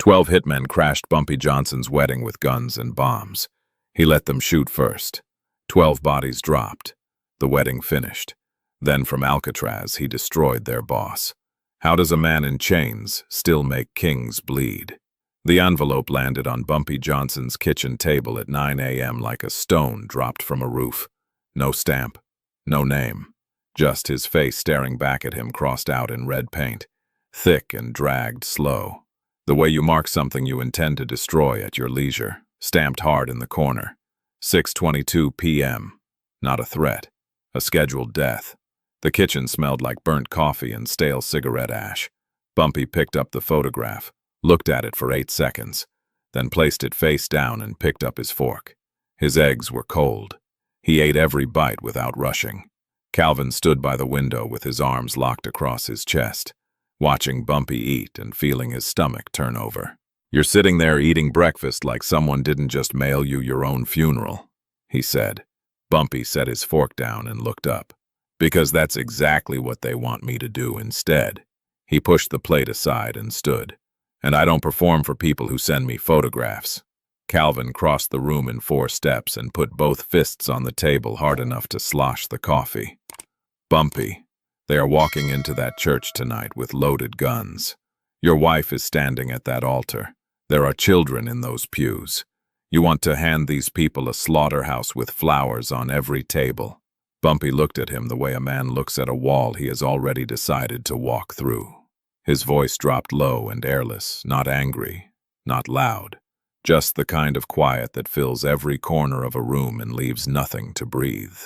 12 hitmen crashed Bumpy Johnson's wedding with guns and bombs. He let them shoot first. 12 bodies dropped. The wedding finished. Then from Alcatraz, he destroyed their boss. How does a man in chains still make kings bleed? The envelope landed on Bumpy Johnson's kitchen table at 9 a.m. like a stone dropped from a roof. No stamp, no name. Just his face staring back at him crossed out in red paint. Thick and dragged slow. The way you mark something you intend to destroy at your leisure, stamped hard in the corner. 6:22 p.m. Not a threat. A scheduled death. The kitchen smelled like burnt coffee and stale cigarette ash. Bumpy picked up the photograph, looked at it for 8 seconds, then placed it face down and picked up his fork. His eggs were cold. He ate every bite without rushing. Calvin stood by the window with his arms locked across his chest, watching Bumpy eat and feeling his stomach turn over. "You're sitting there eating breakfast like someone didn't just mail you your own funeral," he said. Bumpy set his fork down and looked up. "Because that's exactly what they want me to do instead." He pushed the plate aside and stood. "And I don't perform for people who send me photographs." Calvin crossed the room in 4 steps and put both fists on the table hard enough to slosh the coffee. "Bumpy, they are walking into that church tonight with loaded guns. Your wife is standing at that altar. There are children in those pews. You want to hand these people a slaughterhouse with flowers on every table." Bumpy looked at him the way a man looks at a wall he has already decided to walk through. His voice dropped low and airless, not angry, not loud, just the kind of quiet that fills every corner of a room and leaves nothing to breathe.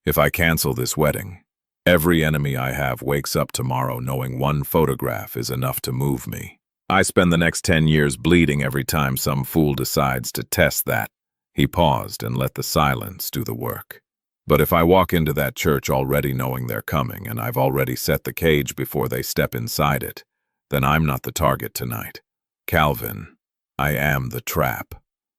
"If I cancel this wedding, every enemy I have wakes up tomorrow knowing one photograph is enough to move me. I spend the next 10 years bleeding every time some fool decides to test that." He paused and let the silence do the work. "But if I walk into that church already knowing they're coming and I've already set the cage before they step inside it, then I'm not the target tonight. Calvin, I am the trap."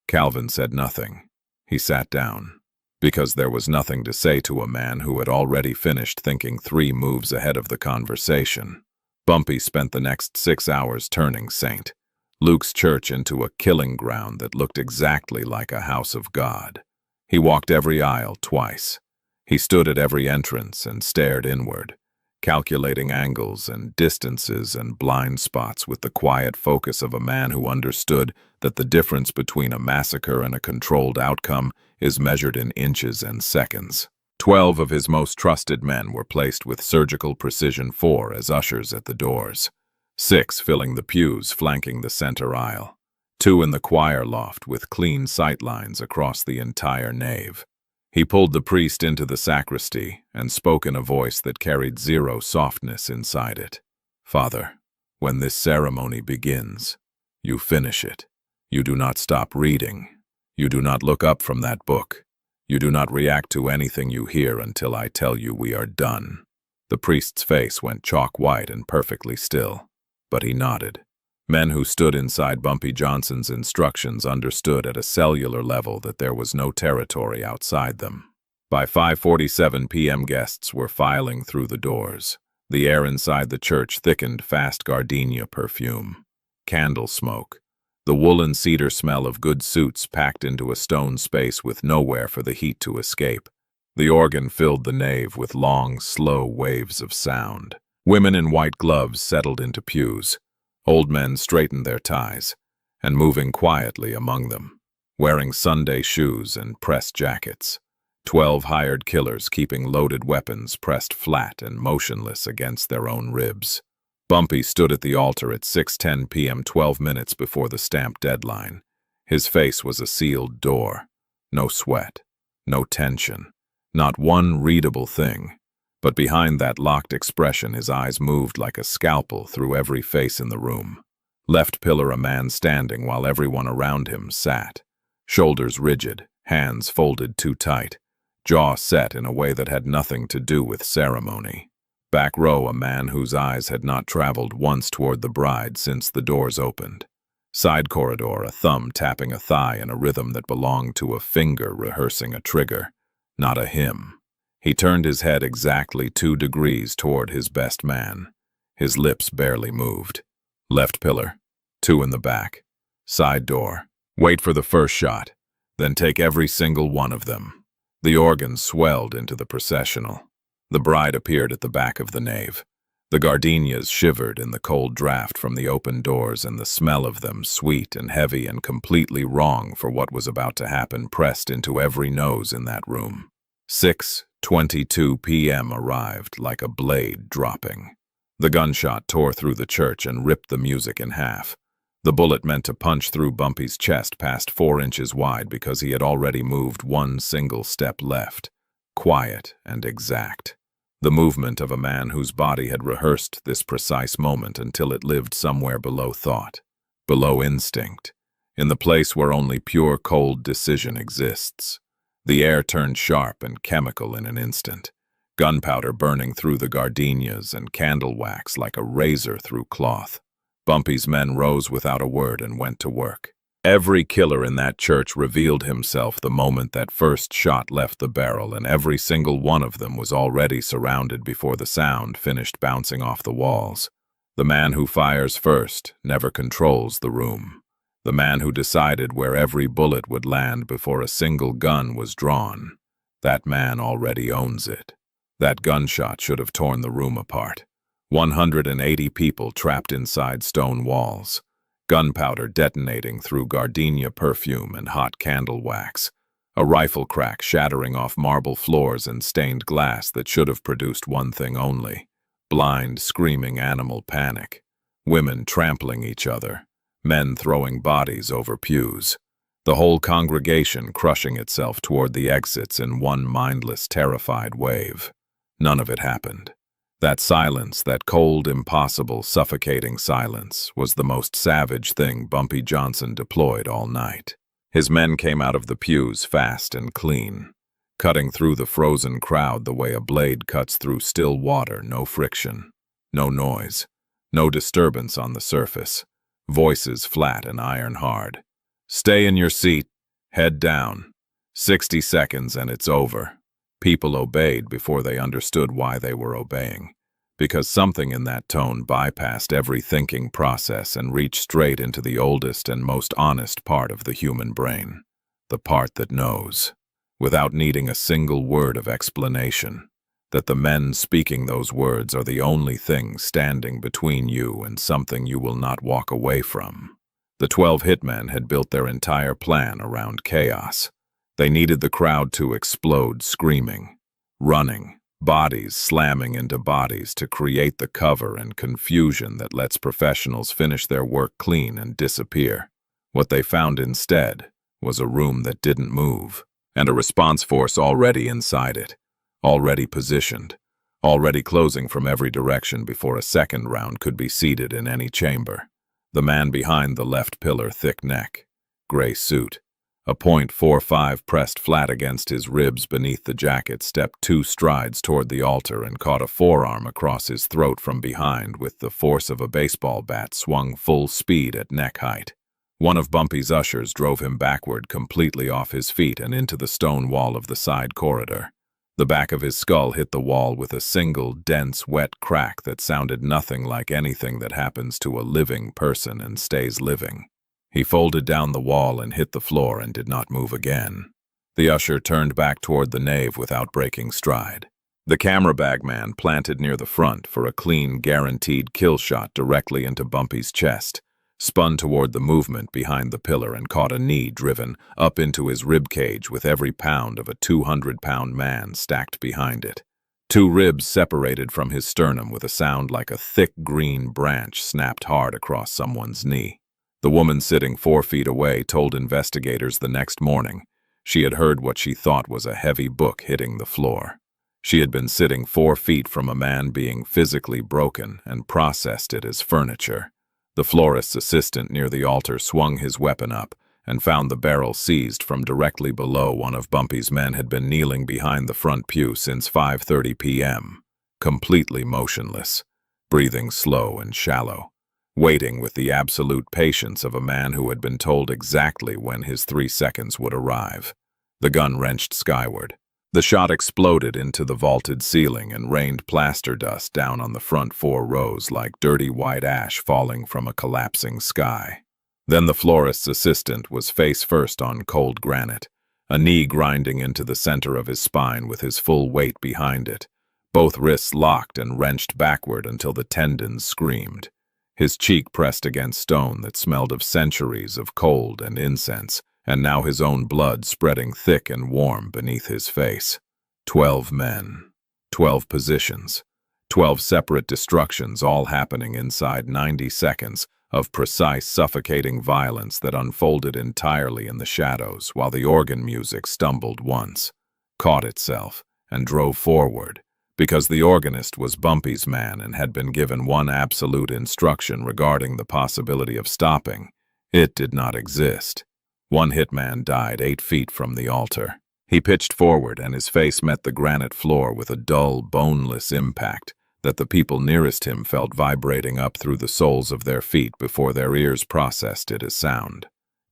Calvin said nothing. He sat down, because there was nothing to say to a man who had already finished thinking 3 moves ahead of the conversation. Bumpy spent the next 6 hours turning St. Luke's Church into a killing ground that looked exactly like a house of God. He walked every aisle twice. He stood at every entrance and stared inward, calculating angles and distances and blind spots with the quiet focus of a man who understood that the difference between a massacre and a controlled outcome is measured in inches and seconds. 12 of his most trusted men were placed with surgical precision 4 as ushers at the doors, 6 filling the pews flanking the center aisle, 2 in the choir loft with clean sight lines across the entire nave. He pulled the priest into the sacristy and spoke in a voice that carried zero softness inside it. "Father, when this ceremony begins, you finish it. You do not stop reading. You do not look up from that book. You do not react to anything you hear until I tell you we are done." The priest's face went chalk white and perfectly still, but he nodded. Men who stood inside Bumpy Johnson's instructions understood at a cellular level that there was no territory outside them. By 5:47 p.m. guests were filing through the doors. The air inside the church thickened fast gardenia perfume, candle smoke, the woolen cedar smell of good suits packed into a stone space with nowhere for the heat to escape. The organ filled the nave with long, slow waves of sound. Women in white gloves settled into pews. Old men straightened their ties, and moving quietly among them, wearing Sunday shoes and pressed jackets. 12 hired killers keeping loaded weapons pressed flat and motionless against their own ribs. Bumpy stood at the altar at 6:10 p.m., 12 minutes before the stamped deadline. His face was a sealed door. No sweat, no tension, not one readable thing. But behind that locked expression, his eyes moved like a scalpel through every face in the room. Left pillar, a man standing while everyone around him sat. Shoulders rigid, hands folded too tight, jaw set in a way that had nothing to do with ceremony. Back row, a man whose eyes had not traveled once toward the bride since the doors opened. Side corridor, a thumb tapping a thigh in a rhythm that belonged to a finger rehearsing a trigger, not a hymn. He turned his head exactly 2 degrees toward his best man. His lips barely moved. Left pillar, 2 in the back. Side door. Wait for the first shot, then take every single one of them. The organs swelled into the processional. The bride appeared at the back of the nave. The gardenias shivered in the cold draft from the open doors, and the smell of them, sweet and heavy and completely wrong for what was about to happen, pressed into every nose in that room. 6:22 p.m. arrived like a blade dropping. The gunshot tore through the church and ripped the music in half. The bullet meant to punch through Bumpy's chest past 4 inches wide because he had already moved one single step left. Quiet and exact. The movement of a man whose body had rehearsed this precise moment until it lived somewhere below thought, below instinct, in the place where only pure cold decision exists. The air turned sharp and chemical in an instant, gunpowder burning through the gardenias and candle wax like a razor through cloth. Bumpy's men rose without a word and went to work. Every killer in that church revealed himself the moment that first shot left the barrel, and every single one of them was already surrounded before the sound finished bouncing off the walls. The man who fires first never controls the room. The man who decided where every bullet would land before a single gun was drawn, that man already owns it. That gunshot should have torn the room apart. 180 people trapped inside stone walls. Gunpowder detonating through gardenia perfume and hot candle wax. A rifle crack shattering off marble floors and stained glass that should have produced one thing only: blind, screaming animal panic. Women trampling each other. Men throwing bodies over pews. The whole congregation crushing itself toward the exits in one mindless, terrified wave. None of it happened. That silence, that cold, impossible, suffocating silence, was the most savage thing Bumpy Johnson deployed all night. His men came out of the pews fast and clean, cutting through the frozen crowd the way a blade cuts through still water. No friction, no noise, no disturbance on the surface. Voices flat and iron hard. Stay in your seat, head down. 60 seconds and it's over. People obeyed before they understood why they were obeying, because something in that tone bypassed every thinking process and reached straight into the oldest and most honest part of the human brain, the part that knows, without needing a single word of explanation, that the men speaking those words are the only thing standing between you and something you will not walk away from. The 12 hitmen had built their entire plan around chaos. They needed the crowd to explode screaming, running, bodies slamming into bodies to create the cover and confusion that lets professionals finish their work clean and disappear. What they found instead was a room that didn't move, and a response force already inside it, already positioned, already closing from every direction before a second round could be seated in any chamber. The man behind the left pillar, thick neck, gray suit, a .45 pressed flat against his ribs beneath the jacket, stepped 2 strides toward the altar and caught a forearm across his throat from behind with the force of a baseball bat swung full speed at neck height. One of Bumpy's ushers drove him backward, completely off his feet and into the stone wall of the side corridor. The back of his skull hit the wall with a single, dense, wet crack that sounded nothing like anything that happens to a living person and stays living. He folded down the wall and hit the floor and did not move again. The usher turned back toward the nave without breaking stride. The camera bag man planted near the front for a clean, guaranteed kill shot directly into Bumpy's chest, spun toward the movement behind the pillar and caught a knee driven up into his rib cage with every pound of a 200-pound man stacked behind it. 2 ribs separated from his sternum with a sound like a thick green branch snapped hard across someone's knee. The woman sitting 4 feet away told investigators the next morning she had heard what she thought was a heavy book hitting the floor. She had been sitting 4 feet from a man being physically broken and processed it as furniture. The florist's assistant near the altar swung his weapon up and found the barrel seized from directly below. One of Bumpy's men had been kneeling behind the front pew since 5:30 p.m., completely motionless, breathing slow and shallow, waiting with the absolute patience of a man who had been told exactly when his 3 seconds would arrive. The gun wrenched skyward. The shot exploded into the vaulted ceiling and rained plaster dust down on the front 4 rows like dirty white ash falling from a collapsing sky. Then the florist's assistant was face first on cold granite, a knee grinding into the center of his spine with his full weight behind it, both wrists locked and wrenched backward until the tendons screamed. His cheek pressed against stone that smelled of centuries of cold and incense, and now his own blood spreading thick and warm beneath his face. 12 men, 12 positions, 12 separate destructions all happening inside 90 seconds of precise, suffocating violence that unfolded entirely in the shadows while the organ music stumbled once, caught itself, and drove forward, because the organist was Bumpy's man and had been given one absolute instruction regarding the possibility of stopping. It did not exist. One hitman died 8 feet from the altar. He pitched forward and his face met the granite floor with a dull, boneless impact that the people nearest him felt vibrating up through the soles of their feet before their ears processed it as sound.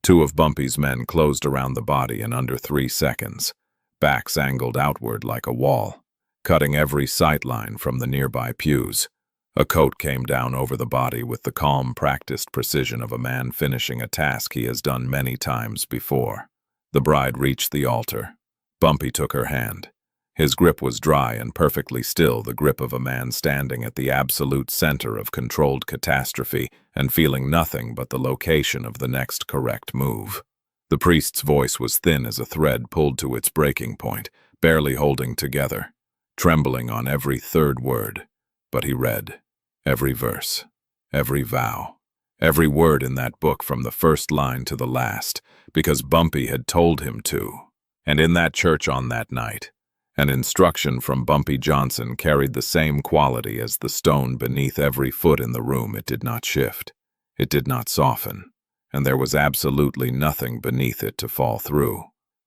2 of Bumpy's men closed around the body in under 3 seconds, backs angled outward like a wall, cutting every sight line from the nearby pews. A coat came down over the body with the calm, practiced precision of a man finishing a task he has done many times before. The bride reached the altar. Bumpy took her hand. His grip was dry and perfectly still, the grip of a man standing at the absolute center of controlled catastrophe and feeling nothing but the location of the next correct move. The priest's voice was thin as a thread pulled to its breaking point, barely holding together, trembling on every third word. But he read every verse, every vow, every word in that book from the first line to the last, because Bumpy had told him to. And in that church on that night, an instruction from Bumpy Johnson carried the same quality as the stone beneath every foot in the room. It did not shift. It did not soften. And there was absolutely nothing beneath it to fall through.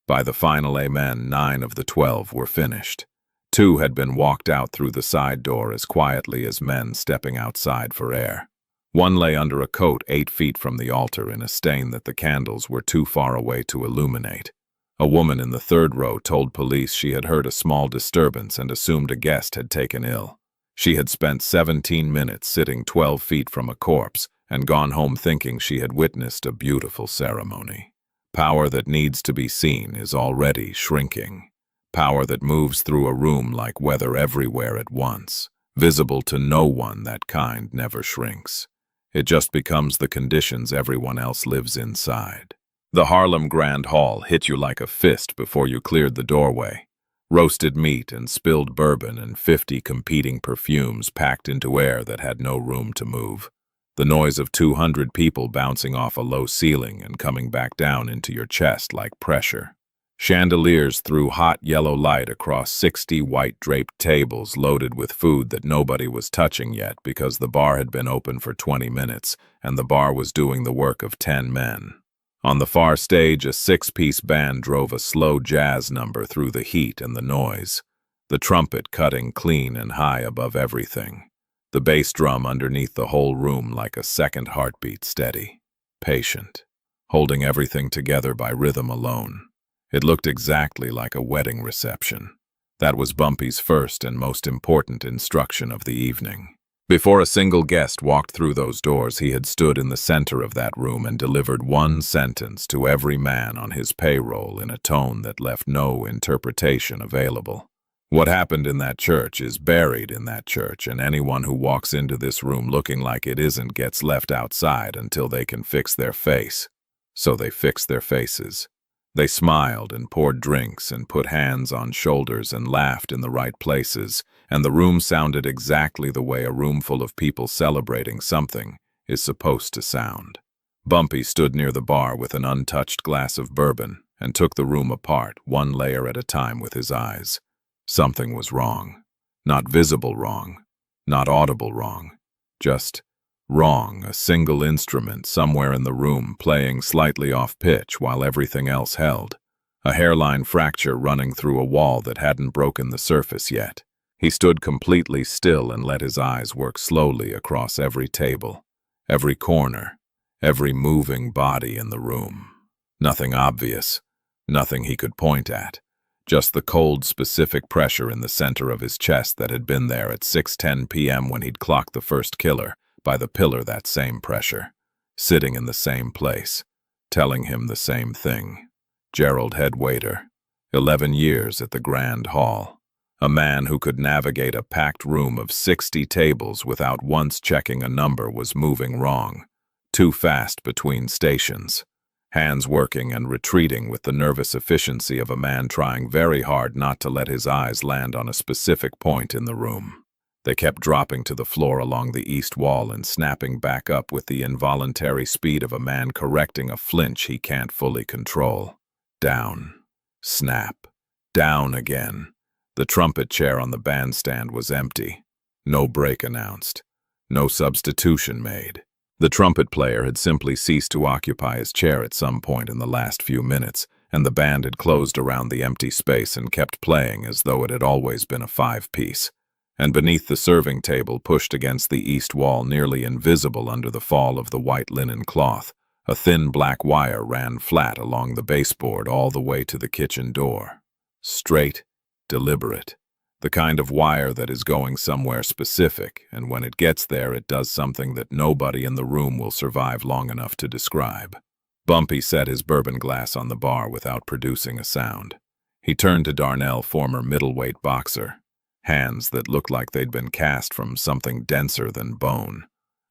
By the final amen, 9 of the 12 were finished. 2 had been walked out through the side door as quietly as men stepping outside for air. 1 lay under a coat 8 feet from the altar in a stain that the candles were too far away to illuminate. A woman in the 3rd row told police she had heard a small disturbance and assumed a guest had taken ill. She had spent 17 minutes sitting 12 feet from a corpse and gone home thinking she had witnessed a beautiful ceremony. Power that needs to be seen is already shrinking. Power that moves through a room like weather everywhere at once. Visible to no one, that kind never shrinks. It just becomes the conditions everyone else lives inside. The Harlem Grand Hall hit you like a fist before you cleared the doorway. Roasted meat and spilled bourbon and 50 competing perfumes packed into air that had no room to move. The noise of 200 people bouncing off a low ceiling and coming back down into your chest like pressure. Chandeliers threw hot yellow light across 60 white-draped tables loaded with food that nobody was touching yet because the bar had been open for 20 minutes and the bar was doing the work of 10 men. On the far stage, a 6-piece band drove a slow jazz number through the heat and the noise, the trumpet cutting clean and high above everything, the bass drum underneath the whole room like a second heartbeat, steady, patient, holding everything together by rhythm alone. It looked exactly like a wedding reception. That was Bumpy's first and most important instruction of the evening. Before a single guest walked through those doors, he had stood in the center of that room and delivered one sentence to every man on his payroll in a tone that left no interpretation available. What happened in that church is buried in that church, and anyone who walks into this room looking like it isn't gets left outside until they can fix their face. So they fixed their faces. They smiled and poured drinks and put hands on shoulders and laughed in the right places, and the room sounded exactly the way a room full of people celebrating something is supposed to sound. Bumpy stood near the bar with an untouched glass of bourbon and took the room apart, one layer at a time with his eyes. Something was wrong. Not visible wrong, not audible wrong, just wrong, a single instrument somewhere in the room playing slightly off pitch while everything else held. A hairline fracture running through a wall that hadn't broken the surface yet. He stood completely still and let his eyes work slowly across every table, every corner, every moving body in the room. Nothing obvious, nothing he could point at. Just the cold, specific pressure in the center of his chest that had been there at 6:10 p.m. when he'd clocked the first killer, by the pillar that same pressure. sitting in the same place, telling him the same thing. Gerald, head waiter, 11 years at the Grand Hall. A man who could navigate a packed room of 60 tables without once checking a number was moving wrong, too fast between stations. Hands working and retreating with the nervous efficiency of a man trying very hard not to let his eyes land on a specific point in the room. They kept dropping to the floor along the east wall and snapping back up with the involuntary speed of a man correcting a flinch he can't fully control. Down. Snap. Down again. The trumpet chair on the bandstand was empty. No break announced. No substitution made. The trumpet player had simply ceased to occupy his chair at some point in the last few minutes, and the band had closed around the empty space and kept playing as though it had always been a five-piece. And beneath the serving table, pushed against the east wall, nearly invisible under the fall of the white linen cloth, a thin black wire ran flat along the baseboard all the way to the kitchen door. Straight, deliberate. The kind of wire that is going somewhere specific, and when it gets there it does something that nobody in the room will survive long enough to describe. Bumpy set his bourbon glass on the bar without producing a sound. He turned to Darnell, former middleweight boxer. Hands that looked like they'd been cast from something denser than bone.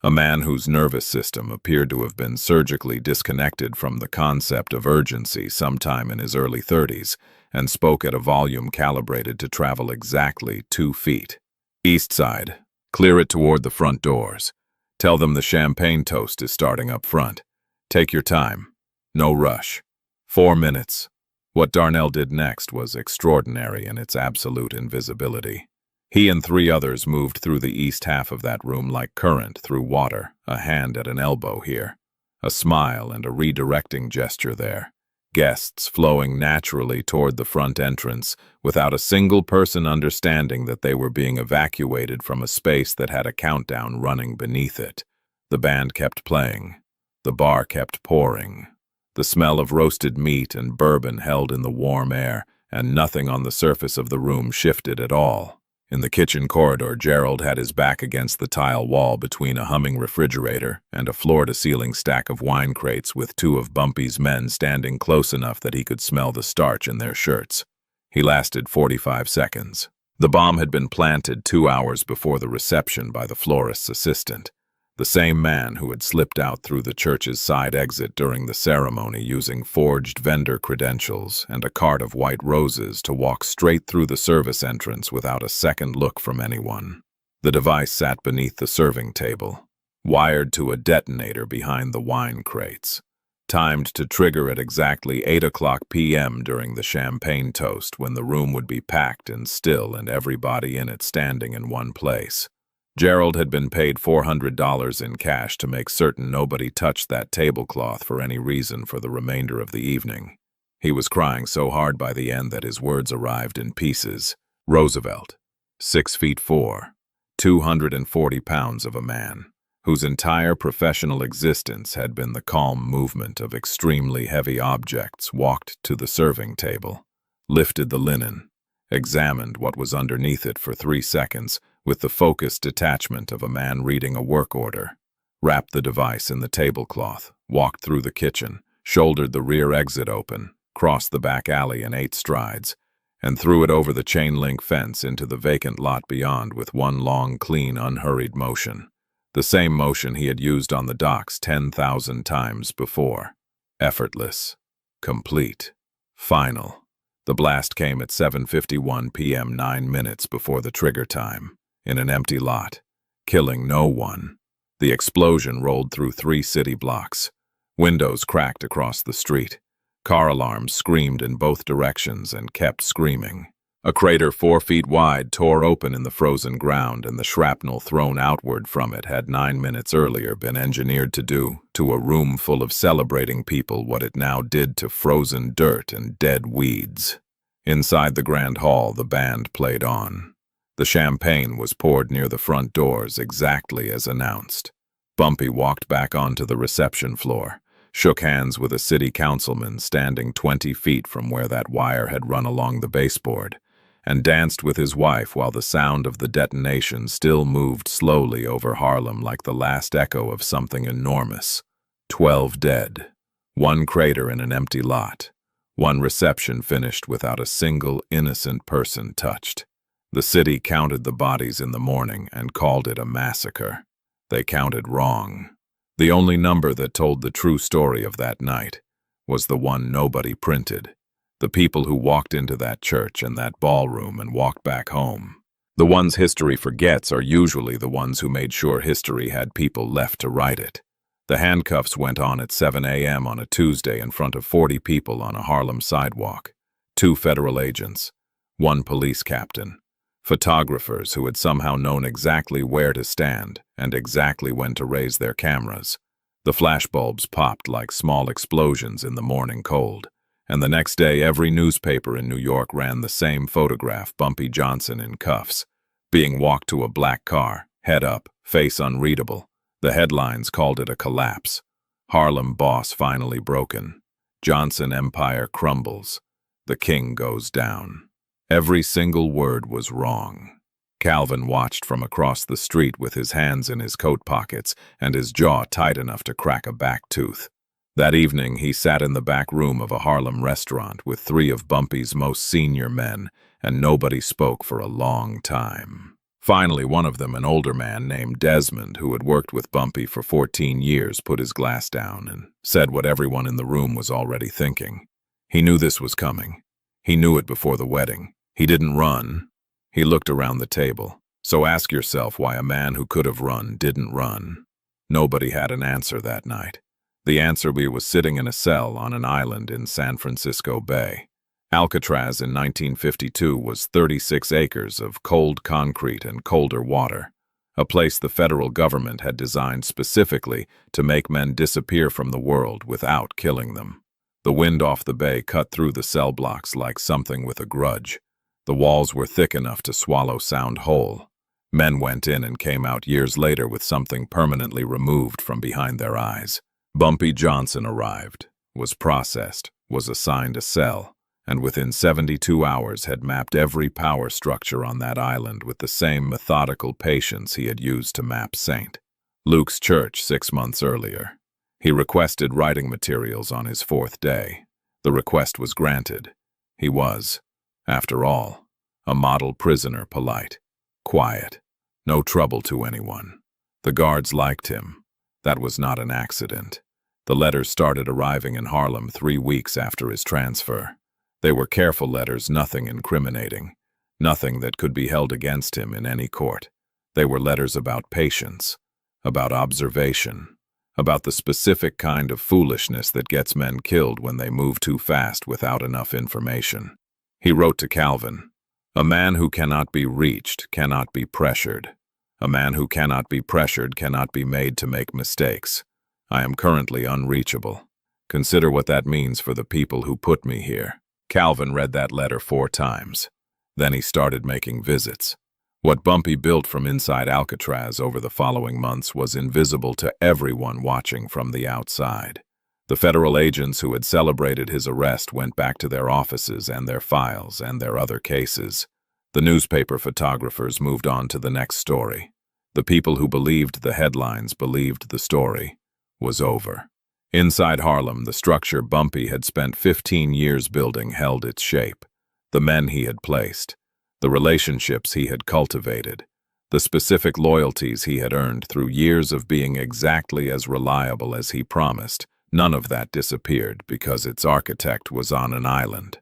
A man whose nervous system appeared to have been surgically disconnected from the concept of urgency sometime in his early 30s, and spoke at a volume calibrated to travel exactly 2 feet. East side. Clear it toward the front doors. Tell them the champagne toast is starting up front. Take your time. No rush. 4 minutes. What Darnell did next was extraordinary in its absolute invisibility. He and 3 others moved through the east half of that room like current through water, a hand at an elbow here, a smile and a redirecting gesture there. Guests flowing naturally toward the front entrance, without a single person understanding that they were being evacuated from a space that had a countdown running beneath it. The band kept playing. The bar kept pouring. The smell of roasted meat and bourbon held in the warm air, and nothing on the surface of the room shifted at all. In the kitchen corridor, Gerald had his back against the tile wall between a humming refrigerator and a floor-to-ceiling stack of wine crates with 2 of Bumpy's men standing close enough that he could smell the starch in their shirts. He lasted 45 seconds. The bomb had been planted 2 hours before the reception by the florist's assistant, the same man who had slipped out through the church's side exit during the ceremony using forged vendor credentials and a cart of white roses to walk straight through the service entrance without a second look from anyone. The device sat beneath the serving table, wired to a detonator behind the wine crates, timed to trigger at exactly 8:00 p.m. during the champagne toast when the room would be packed and still and everybody in it standing in one place. Gerald had been paid $400 in cash to make certain nobody touched that tablecloth for any reason for the remainder of the evening. He was crying so hard by the end that his words arrived in pieces. Roosevelt, 6'4", 240 pounds of a man, whose entire professional existence had been the calm movement of extremely heavy objects, walked to the serving table, lifted the linen, examined what was underneath it for 3 seconds, with the focused detachment of a man reading a work order, wrapped the device in the tablecloth, walked through the kitchen, shouldered the rear exit open, crossed the back alley in 8 strides, and threw it over the chain-link fence into the vacant lot beyond with one long, clean, unhurried motion. The same motion he had used on the docks 10,000 times before. Effortless. Complete. Final. The blast came at 7:51 p.m., 9 minutes before the trigger time, in an empty lot, killing no one. The explosion rolled through 3 city blocks. Windows cracked across the street. Car alarms screamed in both directions and kept screaming. A crater 4 feet wide tore open in the frozen ground, and the shrapnel thrown outward from it had 9 minutes earlier been engineered to do to a room full of celebrating people what it now did to frozen dirt and dead weeds. Inside the grand hall, the band played on. The champagne was poured near the front doors exactly as announced. Bumpy walked back onto the reception floor, shook hands with a city councilman standing 20 feet from where that wire had run along the baseboard, and danced with his wife while the sound of the detonation still moved slowly over Harlem like the last echo of something enormous. 12 dead. One crater in an empty lot. One reception finished without a single innocent person touched. The city counted the bodies in the morning and called it a massacre. They counted wrong. The only number that told the true story of that night was the one nobody printed. The people who walked into that church and that ballroom and walked back home. The ones history forgets are usually the ones who made sure history had people left to write it. The handcuffs went on at 7 a.m. on a Tuesday in front of 40 people on a Harlem sidewalk. 2 federal agents, 1 police captain, photographers who had somehow known exactly where to stand and exactly when to raise their cameras. The flashbulbs popped like small explosions in the morning cold. And the next day, every newspaper in New York ran the same photograph, Bumpy Johnson in cuffs, being walked to a black car, head up, face unreadable. The headlines called it a collapse. Harlem boss finally broken. Johnson empire crumbles. The king goes down. Every single word was wrong. Calvin watched from across the street with his hands in his coat pockets and his jaw tight enough to crack a back tooth. That evening, he sat in the back room of a Harlem restaurant with 3 of Bumpy's most senior men, and nobody spoke for a long time. Finally, one of them, an older man named Desmond, who had worked with Bumpy for 14 years, put his glass down and said what everyone in the room was already thinking. He knew this was coming. He knew it before the wedding. He didn't run. He looked around the table. So ask yourself why a man who could have run didn't run. Nobody had an answer that night. The answer was sitting in a cell on an island in San Francisco Bay. Alcatraz in 1952 was 36 acres of cold concrete and colder water, a place the federal government had designed specifically to make men disappear from the world without killing them. The wind off the bay cut through the cell blocks like something with a grudge. The walls were thick enough to swallow sound whole. Men went in and came out years later with something permanently removed from behind their eyes. Bumpy Johnson arrived, was processed, was assigned a cell, and within 72 hours had mapped every power structure on that island with the same methodical patience he had used to map St. Luke's Church 6 months earlier. He requested writing materials on his 4th day. The request was granted. He was, after all, a model prisoner, polite, quiet, no trouble to anyone. The guards liked him. That was not an accident. The letters started arriving in Harlem 3 weeks after his transfer. They were careful letters, nothing incriminating, nothing that could be held against him in any court. They were letters about patience, about observation, about the specific kind of foolishness that gets men killed when they move too fast without enough information. He wrote to Calvin, "A man who cannot be reached cannot be pressured. A man who cannot be pressured cannot be made to make mistakes. I am currently unreachable. Consider what that means for the people who put me here." Calvin read that letter 4 times. Then he started making visits. What Bumpy built from inside Alcatraz over the following months was invisible to everyone watching from the outside. The federal agents who had celebrated his arrest went back to their offices and their files and their other cases. The newspaper photographers moved on to the next story. The people who believed the headlines believed the story was over. Inside Harlem, the structure Bumpy had spent 15 years building held its shape. The men he had placed, the relationships he had cultivated, the specific loyalties he had earned through years of being exactly as reliable as he promised, none of that disappeared because its architect was on an island.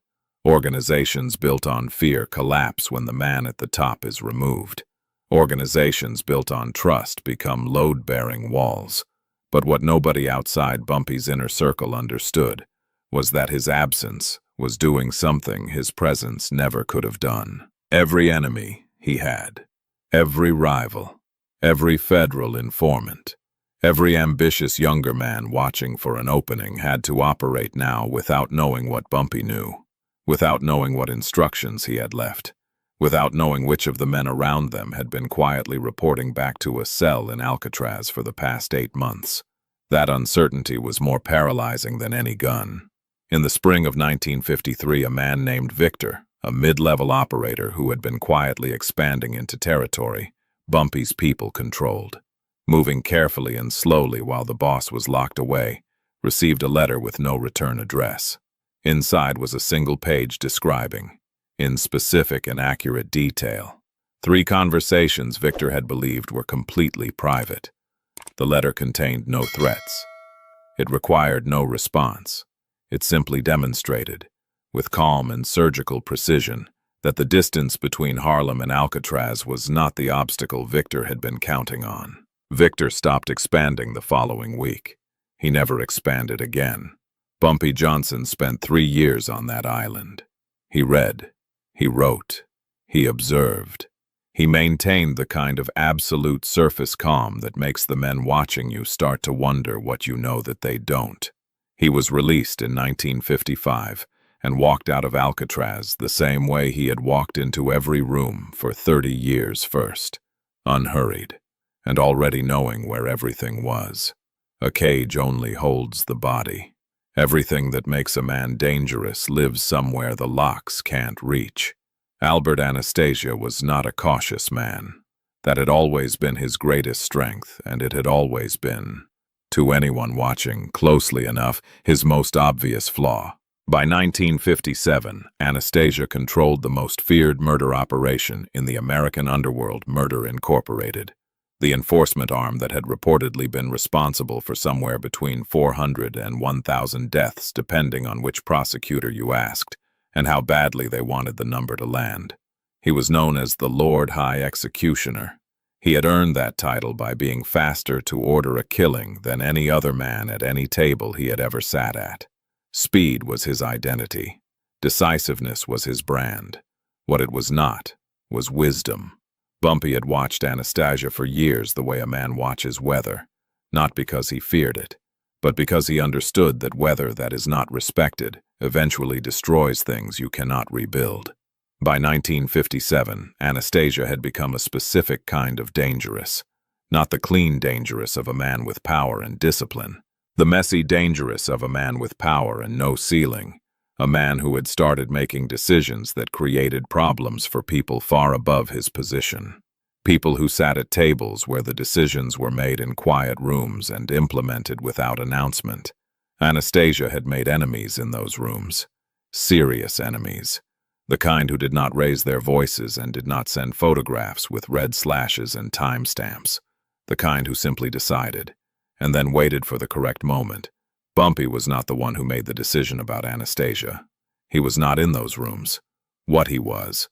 Organizations built on fear collapse when the man at the top is removed. Organizations built on trust become load-bearing walls. But what nobody outside Bumpy's inner circle understood was that his absence was doing something his presence never could have done. Every enemy he had, every rival, every federal informant, every ambitious younger man watching for an opening had to operate now without knowing what Bumpy knew, without knowing what instructions he had left, without knowing which of the men around them had been quietly reporting back to a cell in Alcatraz for the past 8 months. That uncertainty was more paralyzing than any gun. In the spring of 1953, a man named Victor, a mid-level operator who had been quietly expanding into territory, Bumpy's people controlled. moving carefully and slowly while the boss was locked away, received a letter with no return address. Inside was a single page describing, in specific and accurate detail, 3 conversations Victor had believed were completely private. The letter contained no threats. It required no response. It simply demonstrated, with calm and surgical precision, that the distance between Harlem and Alcatraz was not the obstacle Victor had been counting on. Victor stopped expanding the following week. He never expanded again. Bumpy Johnson spent 3 years on that island. He read, he wrote, he observed. He maintained the kind of absolute surface calm that makes the men watching you start to wonder what you know that they don't. He was released in 1955 and walked out of Alcatraz the same way he had walked into every room for 30 years first, unhurried, and already knowing where everything was. A cage only holds the body. Everything that makes a man dangerous lives somewhere the locks can't reach. Albert Anastasia was not a cautious man. That had always been his greatest strength, and it had always been, to anyone watching closely enough, his most obvious flaw. By 1957, Anastasia controlled the most feared murder operation in the American underworld, Murder Incorporated, the enforcement arm that had reportedly been responsible for somewhere between 400 and 1,000 deaths, depending on which prosecutor you asked, and how badly they wanted the number to land. He was known as the Lord High Executioner. He had earned that title by being faster to order a killing than any other man at any table he had ever sat at. Speed was his identity. Decisiveness was his brand. What it was not was wisdom. Bumpy had watched Anastasia for years the way a man watches weather, not because he feared it, but because he understood that weather that is not respected eventually destroys things you cannot rebuild. By 1957, Anastasia had become a specific kind of dangerous, not the clean dangerous of a man with power and discipline, the messy dangerous of a man with power and no ceiling, a man who had started making decisions that created problems for people far above his position. People who sat at tables where the decisions were made in quiet rooms and implemented without announcement. Anastasia had made enemies in those rooms. Serious enemies. The kind who did not raise their voices and did not send photographs with red slashes and timestamps. The kind who simply decided, and then waited for the correct moment. Bumpy was not the one who made the decision about Anastasia. He was not in those rooms. What he was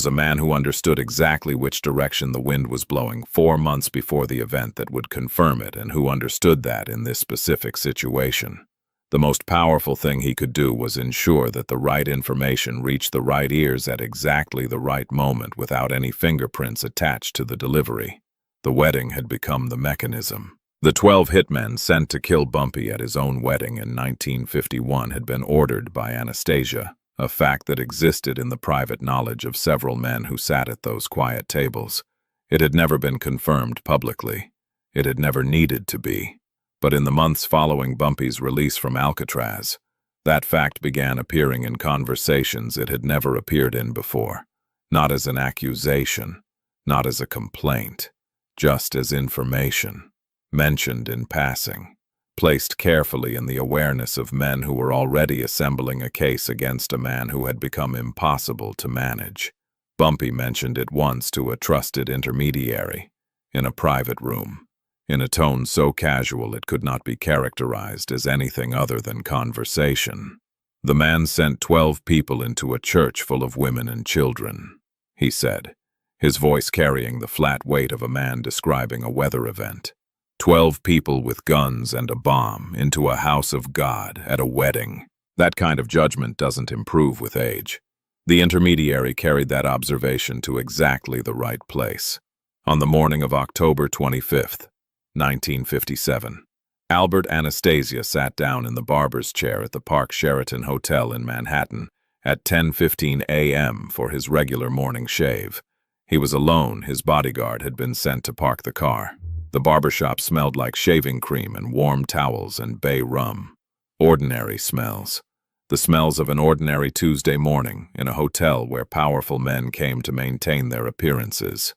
a man who understood exactly which direction the wind was blowing 4 months before the event that would confirm it, and who understood that in this specific situation. The most powerful thing he could do was ensure that the right information reached the right ears at exactly the right moment without any fingerprints attached to the delivery. The wedding had become the mechanism. The 12 hitmen sent to kill Bumpy at his own wedding in 1951 had been ordered by Anastasia, a fact that existed in the private knowledge of several men who sat at those quiet tables. It had never been confirmed publicly. It had never needed to be. But in the months following Bumpy's release from Alcatraz, that fact began appearing in conversations it had never appeared in before. Not as an accusation, not as a complaint, just as information. Mentioned in passing, placed carefully in the awareness of men who were already assembling a case against a man who had become impossible to manage. Bumpy mentioned it once to a trusted intermediary, in a private room, in a tone so casual it could not be characterized as anything other than conversation. The man sent 12 people into a church full of women and children, he said, his voice carrying the flat weight of a man describing a weather event. 12 people with guns and a bomb into a house of God at a wedding. That kind of judgment doesn't improve with age. The intermediary carried that observation to exactly the right place. On the morning of October 25th, 1957, Albert Anastasia sat down in the barber's chair at the Park Sheraton Hotel in Manhattan at 10:15 a.m. for his regular morning shave. He was alone. His bodyguard had been sent to park the car. The barbershop smelled like shaving cream and warm towels and bay rum. Ordinary smells. The smells of an ordinary Tuesday morning in a hotel where powerful men came to maintain their appearances.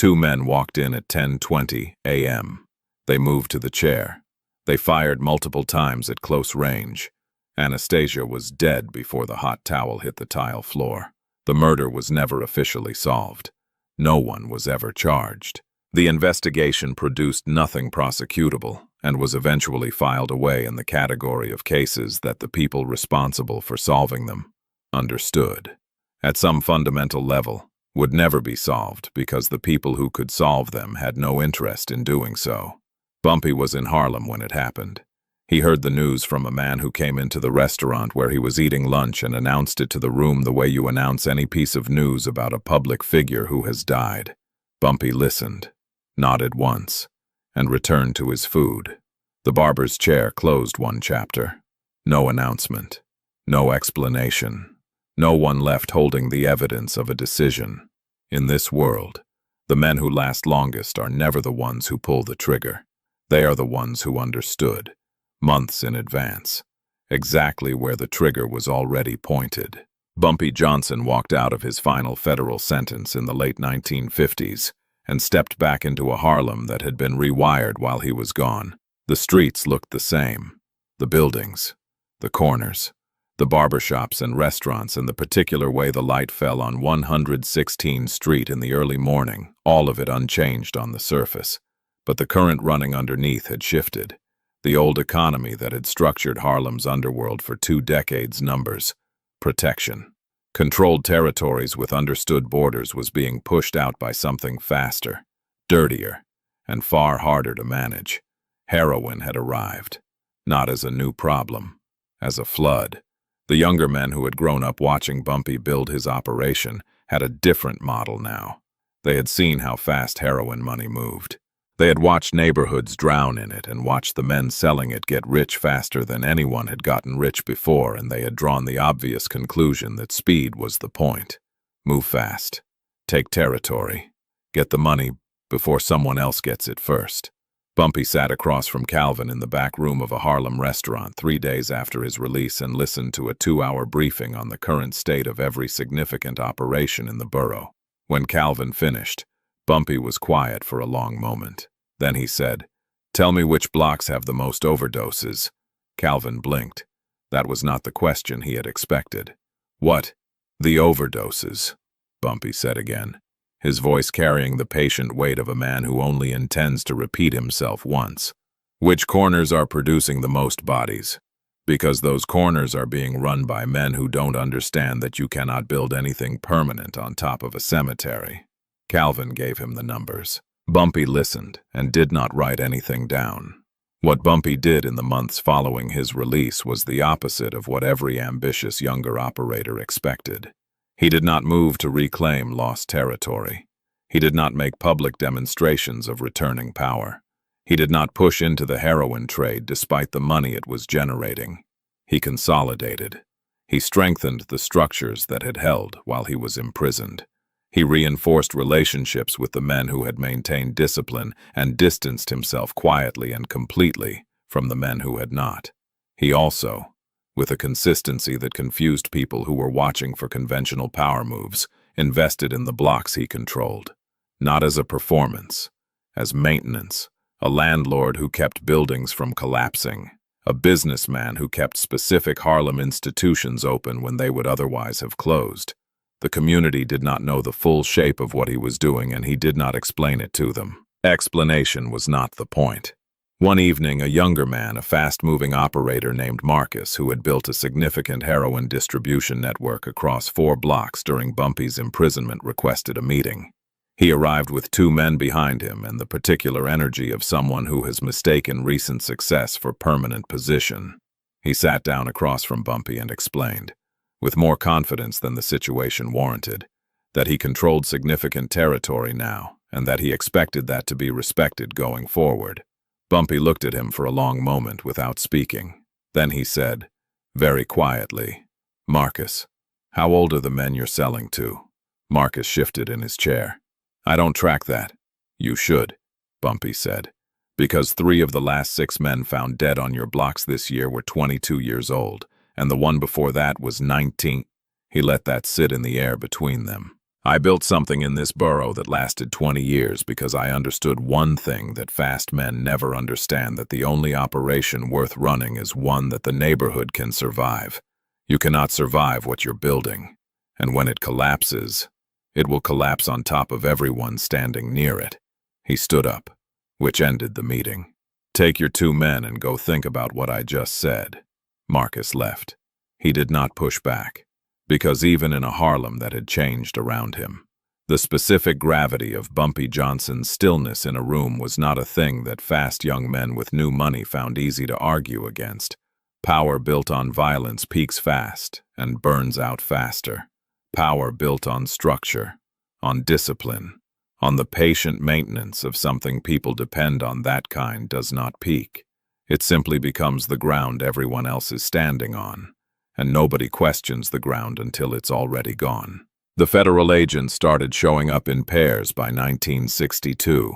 Two men walked in at 10:20 a.m. They moved to the chair. They fired multiple times at close range. Anastasia was dead before the hot towel hit the tile floor. The murder was never officially solved. No one was ever charged. The investigation produced nothing prosecutable and was eventually filed away in the category of cases that the people responsible for solving them understood, at some fundamental level, would never be solved because the people who could solve them had no interest in doing so. Bumpy was in Harlem when it happened. He heard the news from a man who came into the restaurant where he was eating lunch and announced it to the room the way you announce any piece of news about a public figure who has died. Bumpy listened, nodded once, and returned to his food. The barber's chair closed one chapter. No announcement. No explanation. No one left holding the evidence of a decision. In this world, the men who last longest are never the ones who pull the trigger. They are the ones who understood, months in advance, exactly where the trigger was already pointed. Bumpy Johnson walked out of his final federal sentence in the late 1950s and stepped back into a Harlem that had been rewired while he was gone. The streets looked the same. The buildings, the corners, the barbershops and restaurants, and the particular way the light fell on 116th Street in the early morning, all of it unchanged on the surface. But the current running underneath had shifted. The old economy that had structured Harlem's underworld for 2 decades numbers. Protection. Controlled territories with understood borders was being pushed out by something faster, dirtier, and far harder to manage. Heroin had arrived, not as a new problem, as a flood. The younger men who had grown up watching Bumpy build his operation had a different model now. They had seen how fast heroin money moved. They had watched neighborhoods drown in it and watched the men selling it get rich faster than anyone had gotten rich before, and they had drawn the obvious conclusion that speed was the point. Move fast. Take territory. Get the money before someone else gets it first. Bumpy sat across from Calvin in the back room of a Harlem restaurant 3 days after his release and listened to a 2-hour briefing on the current state of every significant operation in the borough. When Calvin finished, Bumpy was quiet for a long moment. Then he said, "Tell me which blocks have the most overdoses." Calvin blinked. That was not the question he had expected. "What?" "The overdoses," Bumpy said again, his voice carrying the patient weight of a man who only intends to repeat himself once. "Which corners are producing the most bodies? Because those corners are being run by men who don't understand that you cannot build anything permanent on top of a cemetery." Calvin gave him the numbers. Bumpy listened and did not write anything down. What Bumpy did in the months following his release was the opposite of what every ambitious younger operator expected. He did not move to reclaim lost territory. He did not make public demonstrations of returning power. He did not push into the heroin trade despite the money it was generating. He consolidated. He strengthened the structures that had held while he was imprisoned. He reinforced relationships with the men who had maintained discipline and distanced himself quietly and completely from the men who had not. He also, with a consistency that confused people who were watching for conventional power moves, invested in the blocks he controlled. Not as a performance, as maintenance, a landlord who kept buildings from collapsing, a businessman who kept specific Harlem institutions open when they would otherwise have closed. The community did not know the full shape of what he was doing, and he did not explain it to them. Explanation was not the point. One evening, a younger man, a fast-moving operator named Marcus, who had built a significant heroin distribution network across 4 blocks during Bumpy's imprisonment, requested a meeting. He arrived with 2 men behind him and the particular energy of someone who has mistaken recent success for permanent position. He sat down across from Bumpy and explained, with more confidence than the situation warranted, that he controlled significant territory now and that he expected that to be respected going forward. Bumpy looked at him for a long moment without speaking. Then he said, very quietly, "Marcus, how old are the men you're selling to?" Marcus shifted in his chair. "I don't track that." "You should," Bumpy said, "because 3 of the last 6 men found dead on your blocks this year were 22 years old, and the one before that was 19. He let that sit in the air between them. I built something in this borough that lasted 20 years because I understood one thing that fast men never understand, that the only operation worth running is one that the neighborhood can survive. You cannot survive what you're building, and when it collapses, it will collapse on top of everyone standing near it. He stood up, which ended the meeting. Take your 2 men and go think about what I just said. Marcus left. He did not push back, because even in a Harlem that had changed around him, the specific gravity of Bumpy Johnson's stillness in a room was not a thing that fast young men with new money found easy to argue against. Power built on violence peaks fast and burns out faster. Power built on structure, on discipline, on the patient maintenance of something people depend on, that kind does not peak. It simply becomes the ground everyone else is standing on, and nobody questions the ground until it's already gone. The federal agents started showing up in pairs by 1962.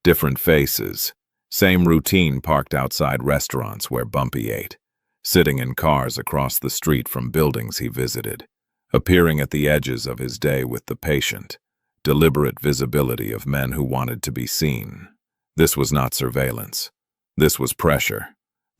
Different faces, same routine, parked outside restaurants where Bumpy ate, sitting in cars across the street from buildings he visited, appearing at the edges of his day with the patient, deliberate visibility of men who wanted to be seen. This was not surveillance. This was pressure.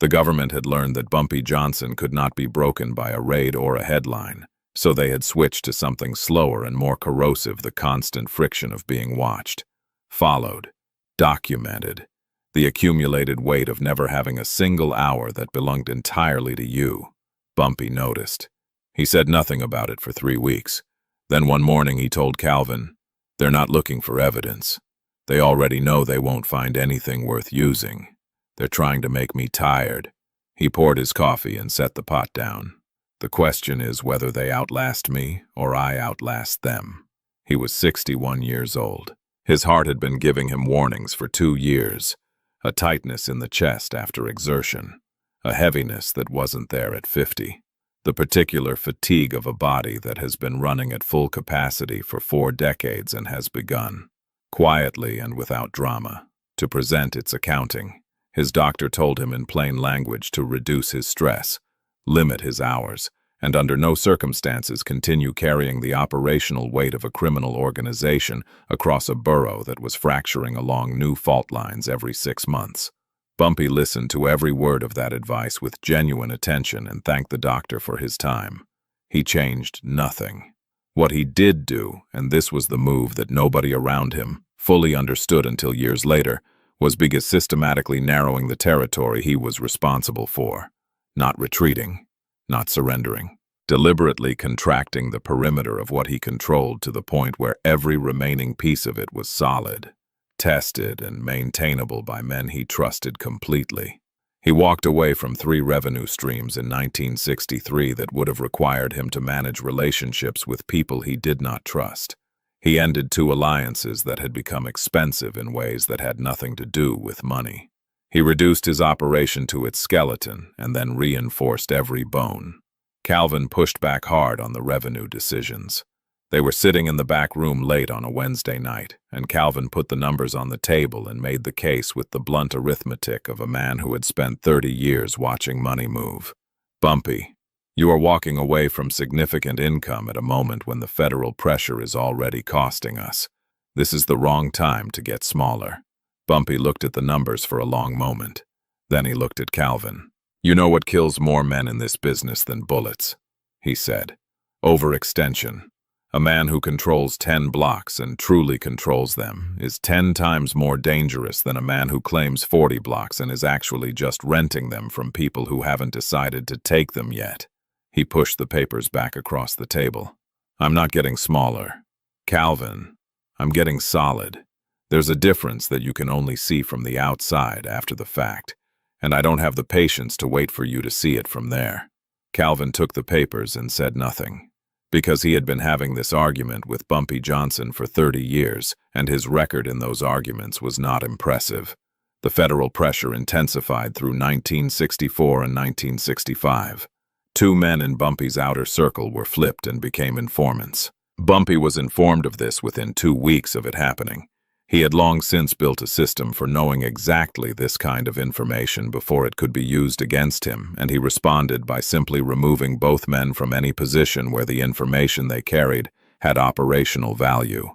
The government had learned that Bumpy Johnson could not be broken by a raid or a headline, so they had switched to something slower and more corrosive: the constant friction of being watched, followed, documented, the accumulated weight of never having a single hour that belonged entirely to you. Bumpy noticed. He said nothing about it for 3 weeks. Then one morning he told Calvin, "They're not looking for evidence. They already know they won't find anything worth using. They're trying to make me tired." He poured his coffee and set the pot down. "The question is whether they outlast me or I outlast them." He was 61 years old. His heart had been giving him warnings for 2 years. A tightness in the chest after exertion. A heaviness that wasn't there at 50. The particular fatigue of a body that has been running at full capacity for 4 decades and has begun, quietly and without drama, to present its accounting. His doctor told him in plain language to reduce his stress, limit his hours, and under no circumstances continue carrying the operational weight of a criminal organization across a borough that was fracturing along new fault lines every 6 months. Bumpy listened to every word of that advice with genuine attention and thanked the doctor for his time. He changed nothing. What he did do, and this was the move that nobody around him fully understood until years later, was begin systematically narrowing the territory he was responsible for. Not retreating, not surrendering. Deliberately contracting the perimeter of what he controlled to the point where every remaining piece of it was solid, tested and maintainable by men he trusted completely. He walked away from 3 revenue streams in 1963 that would have required him to manage relationships with people he did not trust. He ended 2 alliances that had become expensive in ways that had nothing to do with money. He reduced his operation to its skeleton and then reinforced every bone. Calvin pushed back hard on the revenue decisions. They were sitting in the back room late on a Wednesday night, and Calvin put the numbers on the table and made the case with the blunt arithmetic of a man who had spent 30 years watching money move. "Bumpy, you are walking away from significant income at a moment when the federal pressure is already costing us. This is the wrong time to get smaller." Bumpy looked at the numbers for a long moment. Then he looked at Calvin. "You know what kills more men in this business than bullets," he said. "Overextension. A man who controls 10 blocks and truly controls them is 10 times more dangerous than a man who claims 40 blocks and is actually just renting them from people who haven't decided to take them yet." He pushed the papers back across the table. "I'm not getting smaller, Calvin. I'm getting solid. There's a difference that you can only see from the outside after the fact, and I don't have the patience to wait for you to see it from there." Calvin took the papers and said nothing, because he had been having this argument with Bumpy Johnson for 30 years, and his record in those arguments was not impressive. The federal pressure intensified through 1964 and 1965. 2 men in Bumpy's outer circle were flipped and became informants. Bumpy was informed of this within 2 weeks of it happening. He had long since built a system for knowing exactly this kind of information before it could be used against him, and he responded by simply removing both men from any position where the information they carried had operational value.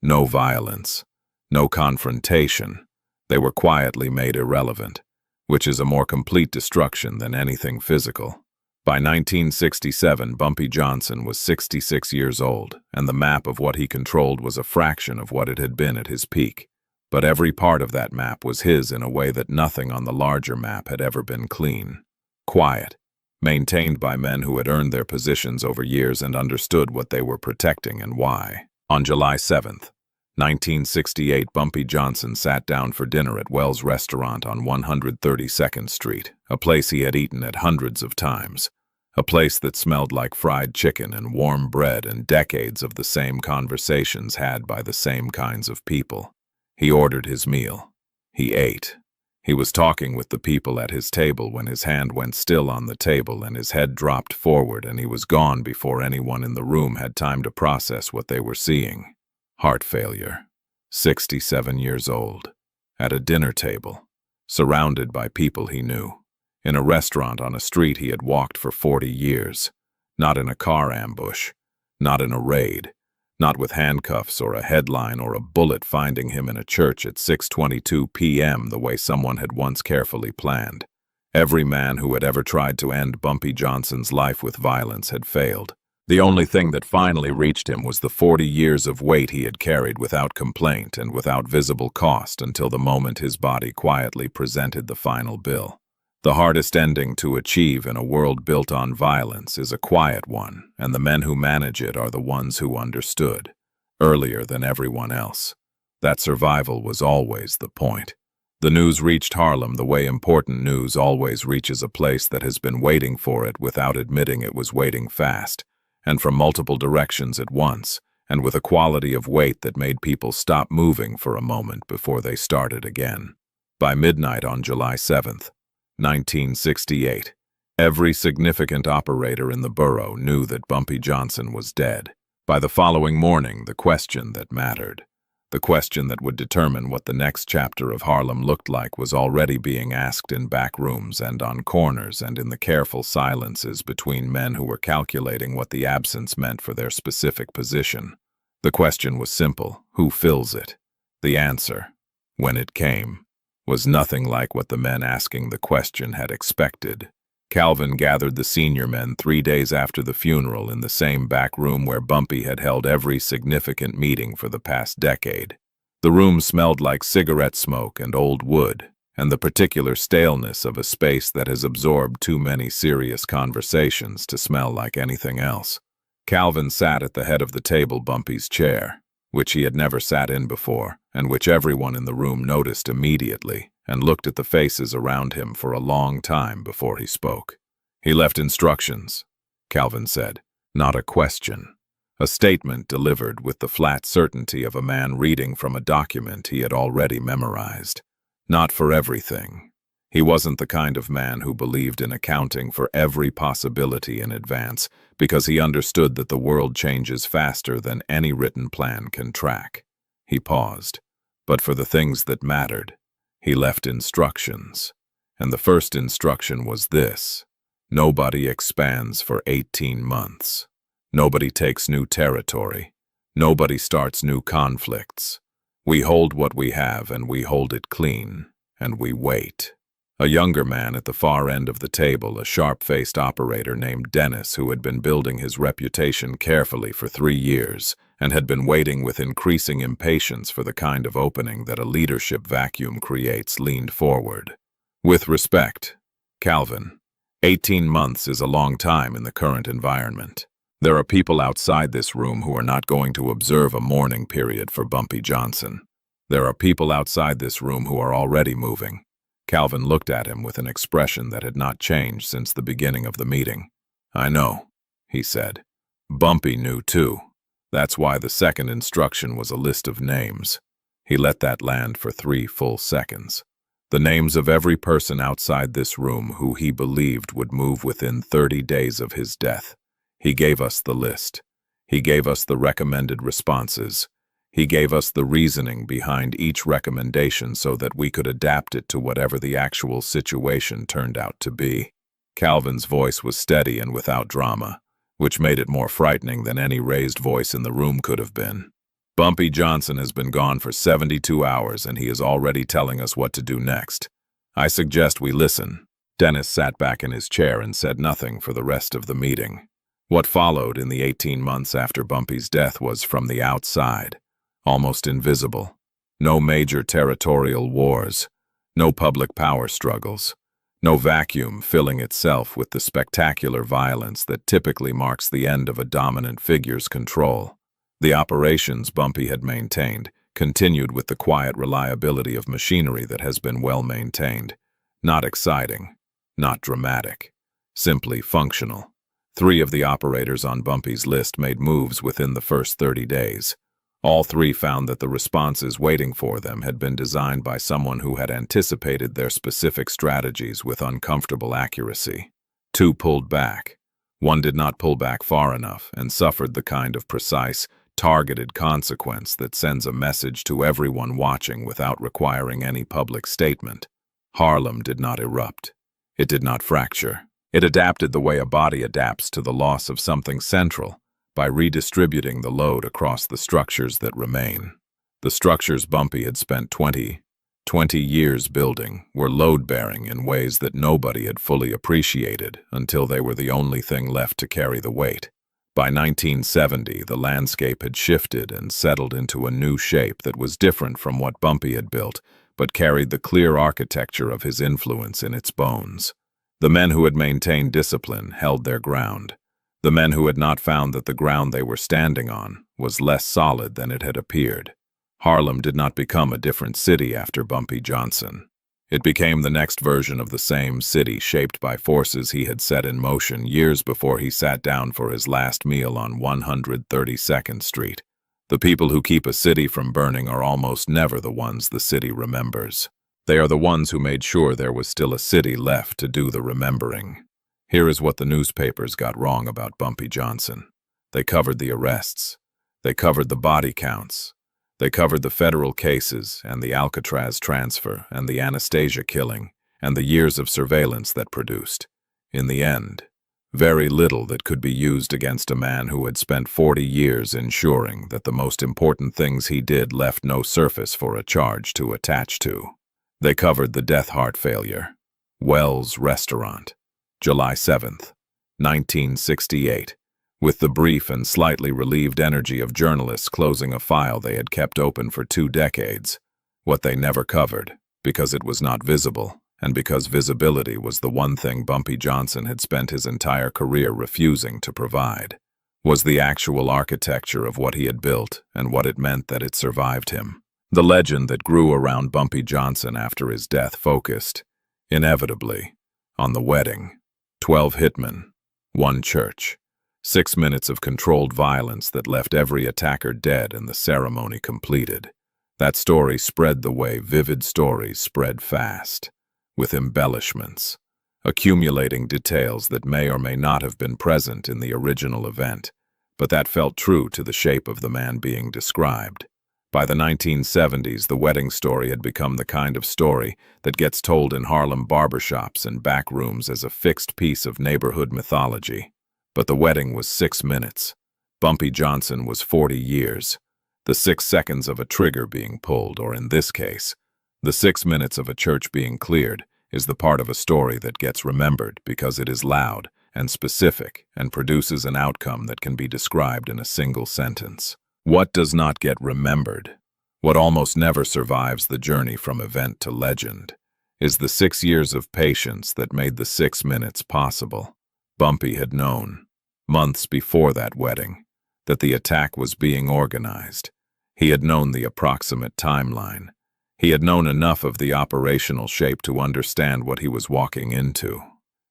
No violence, no confrontation. They were quietly made irrelevant, which is a more complete destruction than anything physical. By 1967, Bumpy Johnson was 66 years old, and the map of what he controlled was a fraction of what it had been at his peak. But every part of that map was his in a way that nothing on the larger map had ever been clean. Quiet, maintained by men who had earned their positions over years and understood what they were protecting and why. On July 7th, 1968, Bumpy Johnson sat down for dinner at Wells Restaurant on 132nd Street, a place he had eaten at hundreds of times, a place that smelled like fried chicken and warm bread and decades of the same conversations had by the same kinds of people. He ordered his meal. He ate. He was talking with the people at his table when his hand went still on the table and his head dropped forward, and he was gone before anyone in the room had time to process what they were seeing. Heart failure. 67 years old. At a dinner table. Surrounded by people he knew. In a restaurant on a street he had walked for 40 years. Not in a car ambush. Not in a raid. Not with handcuffs or a headline or a bullet finding him in a church at 6:22 p.m. the way someone had once carefully planned. Every man who had ever tried to end Bumpy Johnson's life with violence had failed. The only thing that finally reached him was the 40 years of weight he had carried without complaint and without visible cost until the moment his body quietly presented the final bill. The hardest ending to achieve in a world built on violence is a quiet one, and the men who manage it are the ones who understood, earlier than everyone else, that survival was always the point. The news reached Harlem the way important news always reaches a place that has been waiting for it without admitting it was waiting fast, and from multiple directions at once, and with a quality of weight that made people stop moving for a moment before they started again. By midnight on July 7th, 1968, every significant operator in the borough knew that Bumpy Johnson was dead. By the following morning, the question that mattered, the question that would determine what the next chapter of Harlem looked like, was already being asked in back rooms and on corners and in the careful silences between men who were calculating what the absence meant for their specific position. The question was simple: who fills it? The answer, when it came, was nothing like what the men asking the question had expected. Calvin gathered the senior men 3 days after the funeral in the same back room where Bumpy had held every significant meeting for the past decade. The room smelled like cigarette smoke and old wood, and the particular staleness of a space that has absorbed too many serious conversations to smell like anything else. Calvin sat at the head of the table, Bumpy's chair, which he had never sat in before, and which everyone in the room noticed immediately, and looked at the faces around him for a long time before he spoke. He left instructions, Calvin said, not a question. A statement delivered with the flat certainty of a man reading from a document he had already memorized. Not for everything. He wasn't the kind of man who believed in accounting for every possibility in advance, because he understood that the world changes faster than any written plan can track. He paused. But for the things that mattered, he left instructions. And the first instruction was this: nobody expands for 18 months. Nobody takes new territory. Nobody starts new conflicts. We hold what we have, and we hold it clean, and we wait. A younger man at the far end of the table, a sharp-faced operator named Dennis, who had been building his reputation carefully for 3 years and had been waiting with increasing impatience for the kind of opening that a leadership vacuum creates, leaned forward. With respect, Calvin, 18 months is a long time in the current environment. There are people outside this room who are not going to observe a mourning period for Bumpy Johnson. There are people outside this room who are already moving. Calvin looked at him with an expression that had not changed since the beginning of the meeting. I know, he said. Bumpy knew too. That's why the second instruction was a list of names. He let that land for 3 full seconds. The names of every person outside this room who he believed would move within 30 days of his death. He gave us the list. He gave us the recommended responses. He gave us the reasoning behind each recommendation so that we could adapt it to whatever the actual situation turned out to be. Calvin's voice was steady and without drama. which made it more frightening than any raised voice in the room could have been. Bumpy Johnson has been gone for 72 hours and he is already telling us what to do next. I suggest we listen. Dennis sat back in his chair and said nothing for the rest of the meeting. What followed in the 18 months after Bumpy's death was from the outside, almost invisible. No major territorial wars, no public power struggles, no vacuum filling itself with the spectacular violence that typically marks the end of a dominant figure's control. The operations Bumpy had maintained continued with the quiet reliability of machinery that has been well maintained. Not exciting, not dramatic, simply functional. 3 of the operators on Bumpy's list made moves within the first 30 days. All 3 found that the responses waiting for them had been designed by someone who had anticipated their specific strategies with uncomfortable accuracy. 2 pulled back. 1 did not pull back far enough and suffered the kind of precise, targeted consequence that sends a message to everyone watching without requiring any public statement. Harlem did not erupt. It did not fracture. It adapted the way a body adapts to the loss of something central, by redistributing the load across the structures that remain. The structures Bumpy had spent 20 years building were load-bearing in ways that nobody had fully appreciated until they were the only thing left to carry the weight. By 1970, the landscape had shifted and settled into a new shape that was different from what Bumpy had built, but carried the clear architecture of his influence in its bones. The men who had maintained discipline held their ground. The men who had not found that the ground they were standing on was less solid than it had appeared. Harlem did not become a different city after Bumpy Johnson. It became the next version of the same city shaped by forces he had set in motion years before he sat down for his last meal on 132nd Street. The people who keep a city from burning are almost never the ones the city remembers. They are the ones who made sure there was still a city left to do the remembering. Here is what the newspapers got wrong about Bumpy Johnson. They covered the arrests. They covered the body counts. They covered the federal cases and the Alcatraz transfer and the Anastasia killing and the years of surveillance that produced. In the end, very little that could be used against a man who had spent 40 years ensuring that the most important things he did left no surface for a charge to attach to. They covered the death heart failure. Wells Restaurant, July 7th, 1968. With the brief and slightly relieved energy of journalists closing a file they had kept open for 2 decades. What they never covered, because it was not visible, and because visibility was the one thing Bumpy Johnson had spent his entire career refusing to provide, was the actual architecture of what he had built and what it meant that it survived him. The legend that grew around Bumpy Johnson after his death focused, inevitably, on the wedding. 12 hitmen, 1 church. 6 minutes of controlled violence that left every attacker dead and the ceremony completed. That story spread the way vivid stories spread fast, with embellishments, accumulating details that may or may not have been present in the original event, but that felt true to the shape of the man being described. By the 1970s, the wedding story had become the kind of story that gets told in Harlem barbershops and back rooms as a fixed piece of neighborhood mythology. But the wedding was 6 minutes. Bumpy Johnson was 40 years. The 6 seconds of a trigger being pulled, or in this case, the 6 minutes of a church being cleared, is the part of a story that gets remembered because it is loud and specific and produces an outcome that can be described in a single sentence. What does not get remembered, what almost never survives the journey from event to legend, is the 6 years of patience that made the 6 minutes possible. Bumpy had known, months before that wedding, that the attack was being organized. He had known the approximate timeline. He had known enough of the operational shape to understand what he was walking into.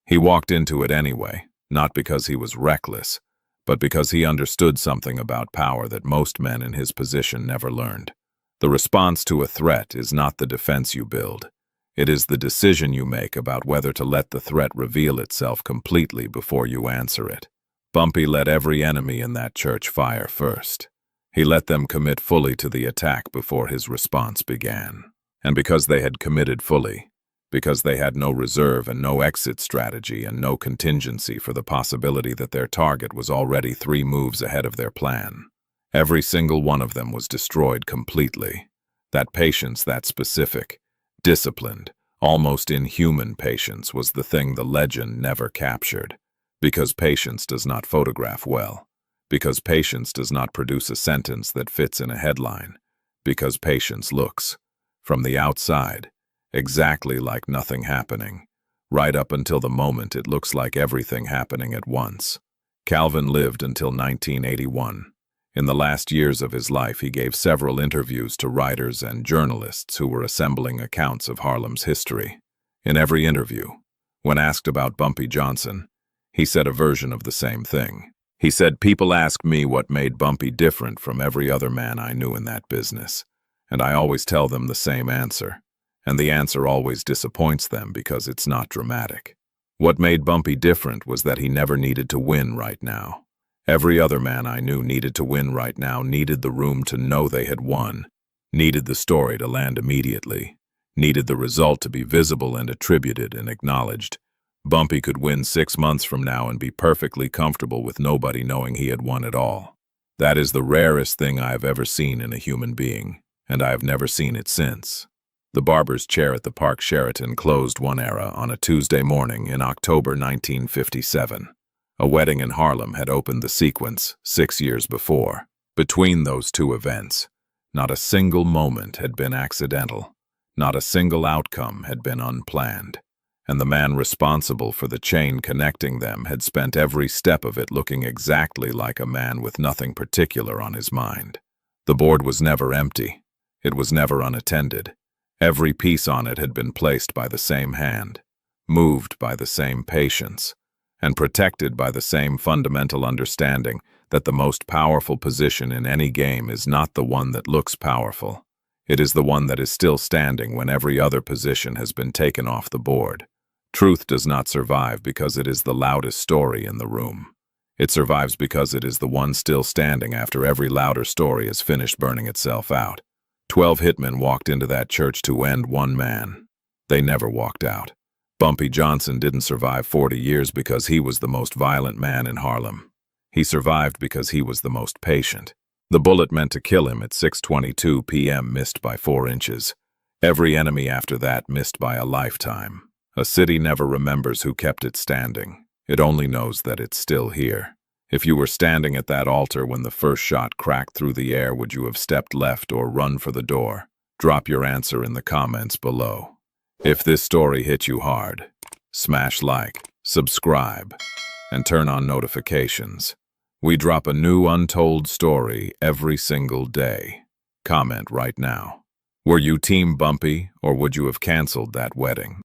He walked into it anyway, not because he was reckless, but because he understood something about power that most men in his position never learned. The response to a threat is not the defense you build. It is the decision you make about whether to let the threat reveal itself completely before you answer it. Bumpy let every enemy in that church fire first. He let them commit fully to the attack before his response began. And because they had committed fully, because they had no reserve and no exit strategy and no contingency for the possibility that their target was already 3 moves ahead of their plan. Every single one of them was destroyed completely. That patience, that specific, disciplined, almost inhuman patience was the thing the legend never captured. Because patience does not photograph well. Because patience does not produce a sentence that fits in a headline. Because patience looks, from the outside, exactly like nothing happening, right up until the moment it looks like everything happening at once. Calvin lived until 1981. In the last years of his life, he gave several interviews to writers and journalists who were assembling accounts of Harlem's history. In every interview, when asked about Bumpy Johnson, he said a version of the same thing. He said, "People ask me what made Bumpy different from every other man I knew in that business, and I always tell them the same answer. And the answer always disappoints them because it's not dramatic. What made Bumpy different was that he never needed to win right now. Every other man I knew needed to win right now, needed the room to know they had won, needed the story to land immediately, needed the result to be visible and attributed and acknowledged. Bumpy could win 6 months from now and be perfectly comfortable with nobody knowing he had won at all. That is the rarest thing I have ever seen in a human being, and I have never seen it since." The barber's chair at the Park Sheraton closed one era on a Tuesday morning in October 1957. A wedding in Harlem had opened the sequence 6 years before. Between those two events, not a single moment had been accidental. Not a single outcome had been unplanned. And the man responsible for the chain connecting them had spent every step of it looking exactly like a man with nothing particular on his mind. The board was never empty. It was never unattended. Every piece on it had been placed by the same hand, moved by the same patience, and protected by the same fundamental understanding that the most powerful position in any game is not the one that looks powerful. It is the one that is still standing when every other position has been taken off the board. Truth does not survive because it is the loudest story in the room. It survives because it is the one still standing after every louder story has finished burning itself out. 12 hitmen walked into that church to end one man. They never walked out. Bumpy Johnson didn't survive 40 years because he was the most violent man in Harlem. He survived because he was the most patient. The bullet meant to kill him at 6:22 p.m. missed by 4 inches. Every enemy after that missed by a lifetime. A city never remembers who kept it standing. It only knows that it's still here. If you were standing at that altar when the first shot cracked through the air, would you have stepped left or run for the door? Drop your answer in the comments below. If this story hit you hard, smash like, subscribe, and turn on notifications. We drop a new untold story every single day. Comment right now. Were you Team Bumpy, or would you have canceled that wedding?